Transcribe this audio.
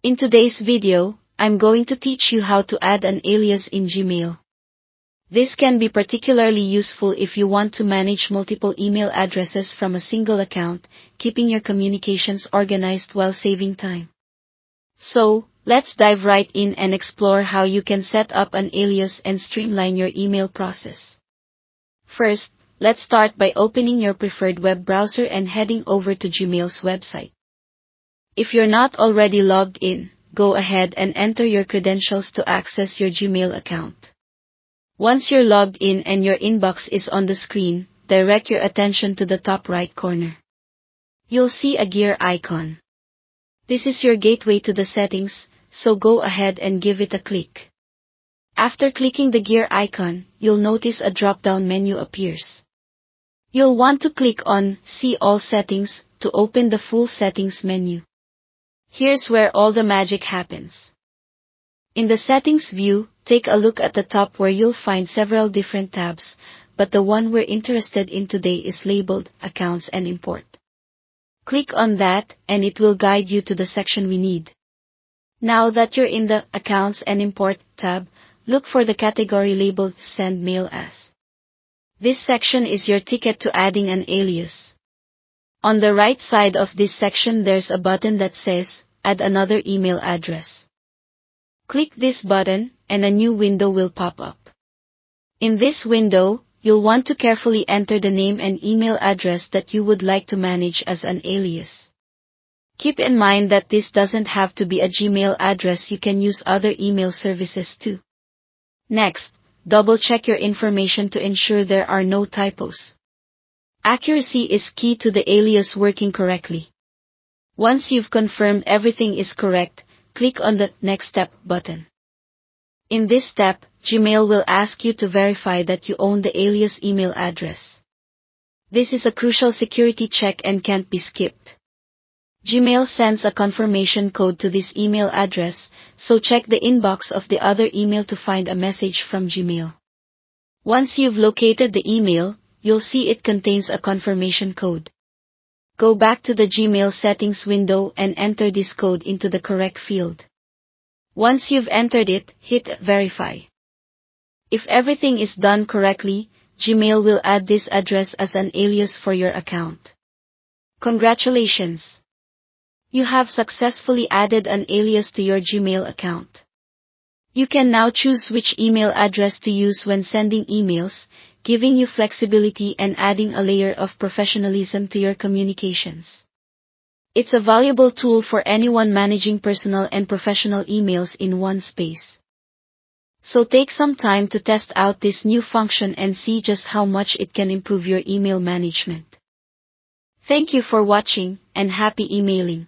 In today's video, I'm going to teach you how to add an alias in Gmail. This can be particularly useful if you want to manage multiple email addresses from a single account, keeping your communications organized while saving time. So, let's dive right in and explore how you can set up an alias and streamline your email process. First, let's start by opening your preferred web browser and heading over to Gmail's website. If you're not already logged in, go ahead and enter your credentials to access your Gmail account. Once you're logged in and your inbox is on the screen, direct your attention to the top right corner. You'll see a gear icon. This is your gateway to the settings, so go ahead and give it a click. After clicking the gear icon, you'll notice a drop-down menu appears. You'll want to click on See All Settings to open the full settings menu. Here's where all the magic happens. In the settings view, take a look at the top where you'll find several different tabs, but the one we're interested in today is labeled Accounts and Import. Click on that, and it will guide you to the section we need. Now that you're in the Accounts and Import tab, look for the category labeled Send Mail As. This section is your ticket to adding an alias. On the right side of this section there's a button that says, Add Another Email Address. Click this button, and a new window will pop up. In this window, you'll want to carefully enter the name and email address that you would like to manage as an alias. Keep in mind that this doesn't have to be a Gmail address, you can use other email services too. Next, double-check your information to ensure there are no typos. Accuracy is key to the alias working correctly. Once you've confirmed everything is correct, click on the Next Step button. In this step, Gmail will ask you to verify that you own the alias email address. This is a crucial security check and can't be skipped. Gmail sends a confirmation code to this email address, so check the inbox of the other email to find a message from Gmail. Once you've located the email, you'll see it contains a confirmation code. Go back to the Gmail settings window and enter this code into the correct field. Once you've entered it, hit Verify. If everything is done correctly, Gmail will add this address as an alias for your account. Congratulations! You have successfully added an alias to your Gmail account. You can now choose which email address to use when sending emails, giving you flexibility and adding a layer of professionalism to your communications. It's a valuable tool for anyone managing personal and professional emails in one space. So take some time to test out this new function and see just how much it can improve your email management. Thank you for watching, and happy emailing.